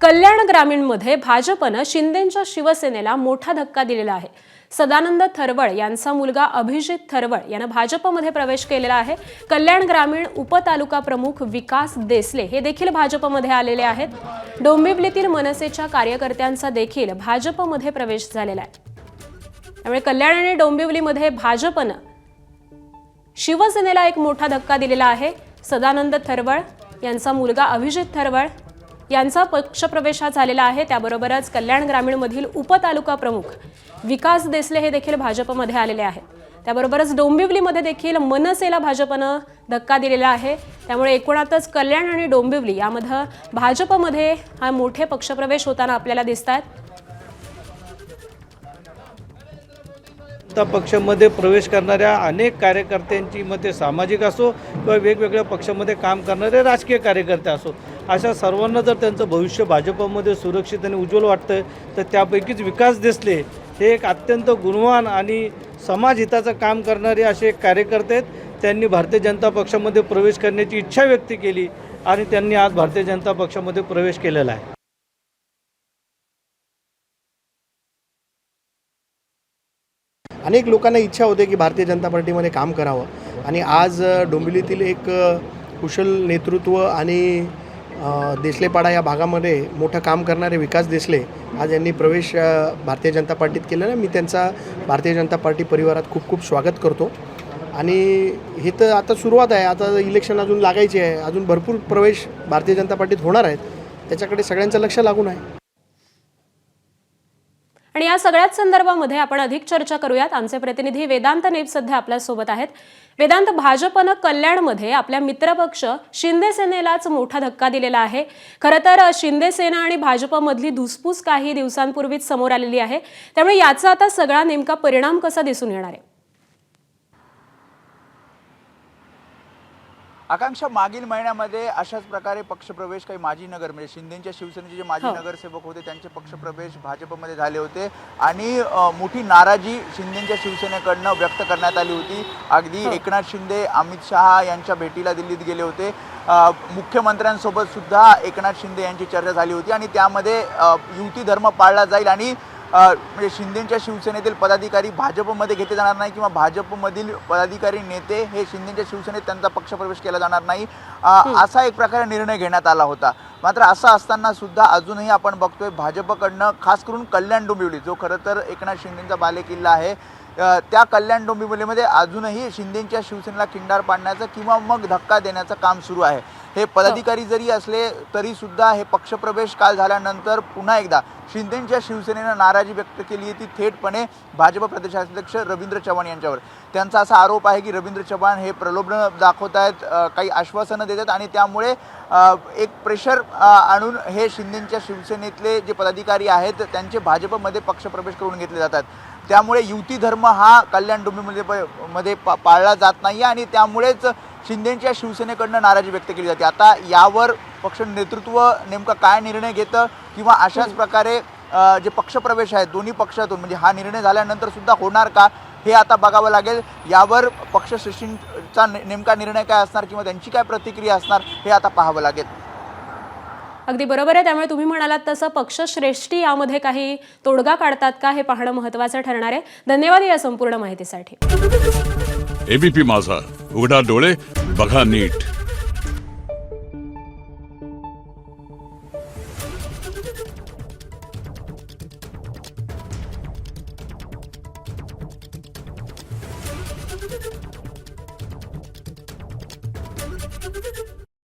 कल्याण ग्रामीणमध्ये भाजपनं शिंदेंच्या शिवसेनेला मोठा धक्का दिलेला आहे। सदानंद थरवळ यांचा मुलगा अभिजित थरवळ यानं भाजपमध्ये प्रवेश केलेला आहे। कल्याण ग्रामीण उपतालुका प्रमुख विकास देसले हे देखील भाजपमध्ये आलेले आहेत। डोंबिवलीतील मनसेच्या कार्यकर्त्यांचा देखील भाजपमध्ये प्रवेश झालेला आहे। त्यामुळे कल्याण आणि डोंबिवलीमध्ये भाजपनं शिवसेनेला एक मोठा धक्का दिलेला आहे। सदानंद थरवळ यांचा मुलगा अभिजित थरवळ यांचा पक्षप्रवेश झालेला आहे। त्याबरोबरच कल्याण ग्रामीणमधील उपतालुका प्रमुख विकास देसले हे देखील भाजपमध्ये आलेले आहेत। त्याबरोबरच डोंबिवलीमध्ये देखील मनसेला भाजपनं धक्का दिलेला आहे। त्यामुळे एकूणातच कल्याण आणि डोंबिवली यामध्ये भाजपमध्ये हा मोठे पक्षप्रवेश होताना आपल्याला दिसतात। पक्षामध्ये प्रवेश करणाऱ्या अनेक कार्यकर्त्यांची मते सामाजिक असो किंवा वेगवेगळ्या पक्षामध्ये काम करणारे राजकीय कार्यकर्ते असो, अशा सर्वांना जर त्यांचं भविष्य भाजपमध्ये सुरक्षित आणि उज्ज्वल वाटतं तर त्यापैकीच विकास देसले हे एक अत्यंत गुणवान आणि समाजहिताचं काम करणारे असे एक कार्यकर्ते आहेत। त्यांनी भारतीय जनता पक्षामध्ये प्रवेश करण्याची इच्छा व्यक्त केली आणि त्यांनी आज भारतीय जनता पक्षामध्ये प्रवेश केलेला आहे। अनेक लोकांना इच्छा होते की भारतीय जनता पार्टीमध्ये काम करावं आणि आज डोंबिवलीतील एक कुशल नेतृत्व आणि देसलेपाडा या भागामध्ये मोठं काम करणारे विकास देसले आज यांनी प्रवेश भारतीय जनता पार्टीत केलेला आहे। मी त्यांचा भारतीय जनता पार्टी परिवारात खूप खूप स्वागत करतो आणि हे तर आता सुरुवात आहे। आता इलेक्शन अजून लागायचे आहे, अजून भरपूर प्रवेश भारतीय जनता पार्टीत होणार आहेत, त्याच्याकडे सगळ्यांचं लक्ष लागून आहे। आणि या सगळ्याच संदर्भामध्ये आपण अधिक चर्चा करूयात। आमचे प्रतिनिधी वेदांत नेप सध्या आपल्या सोबत आहेत। वेदांत, भाजपनं कल्याणमध्ये आपल्या मित्रपक्ष शिंदे सेनेलाच मोठा धक्का दिलेला आहे। खरं तर शिंदे सेना आणि भाजपमधली धुसफूस काही दिवसांपूर्वीच समोर आलेली आहे, त्यामुळे याचा आता सगळा नेमका परिणाम कसा दिसून येणार आहे? आकांक्षा, मागील महिन्यामध्ये अशाच प्रकारे पक्षप्रवेश काही माजी नगर म्हणजे शिंदेच्या शिवसेनेचे जे माजी नगरसेवक होते त्यांचे पक्षप्रवेश भाजपमध्ये झाले होते आणि मोठी नाराजी शिंदेच्या शिवसेनेकडनं व्यक्त करण्यात आली होती। अगदी एकनाथ शिंदे अमित शहा यांच्या भेटीला दिल्लीत गेले होते। मुख्यमंत्र्यांसोबत सुद्धा एकनाथ शिंदे यांची चर्चा झाली होती आणि त्यामध्ये युती धर्म पाळला जाईल आणि म्हणजे शिंदेच्या शिवसेनेतील पदाधिकारी भाजपमध्ये घेतले जाणार नाही किंवा भाजपमधील पदाधिकारी नेते हे शिंदेच्या शिवसेनेत त्यांचा पक्षप्रवेश केला जाणार नाही, असा एक प्रकारे निर्णय घेण्यात आला होता। मात्र असं असताना सुद्धा अजूनही आपण बघतोय भाजपकडनं खास करून कल्याण डोंबिवली जो खरं तर एकनाथ शिंदेंचा बालेकिल्ला आहे, त्या कल्याण डोंबिवलीमध्ये अजूनही शिंदेच्या शिवसेनेला खिंडार पाडण्याचं किंवा मग धक्का देण्याचं काम सुरू आहे। हे पदाधिकारी जरी असले तरी सुद्धा हे पक्षप्रवेश काल झाल्यानंतर पुन्हा एकदा शिंदेच्या शिवसेनेनं नाराजी व्यक्त केली आहे ती थेटपणे भाजप प्रदेशाध्यक्ष रवींद्र चव्हाण यांच्यावर। त्यांचा असा आरोप आहे की रवींद्र चव्हाण हे प्रलोभन दाखवत आहेत, काही आश्वासनं देतात आणि त्यामुळे एक प्रेशर आणून हे शिंदेच्या शिवसेनेतले जे पदाधिकारी आहेत त्यांचे भाजपमध्ये पक्षप्रवेश करून घेतले जातात। त्यामुळे युती धर्म हा कल्याण डोंबिवलीमध्ये पाळला जात नाही आणि त्यामुळेच शिंदेच्या शिवसेनेकडनं नाराजी व्यक्त केली जाते। आता यावर पक्ष नेतृत्व नेमका काय निर्णय घेतं किंवा अशाच प्रकारे जे पक्षप्रवेश आहेत दोन्ही पक्षातून म्हणजे हा निर्णय झाल्यानंतर सुद्धा होणार का हे आता बघावं लागेल। यावर पक्षश्रेष्ठींचा नेमका निर्णय काय असणार किंवा त्यांची काय प्रतिक्रिया असणार हे आता पाहावं लागेल। अगदी बरोबर आहे। त्यामुळे तुम्ही म्हणालात तसं पक्षश्रेष्ठी यामध्ये काही तोडगा काढतात का हे पाहणं महत्त्वाचं ठरणार आहे। धन्यवाद या संपूर्ण माहितीसाठी। एबीपी माझा, उघडा डोळे बघा नीट। you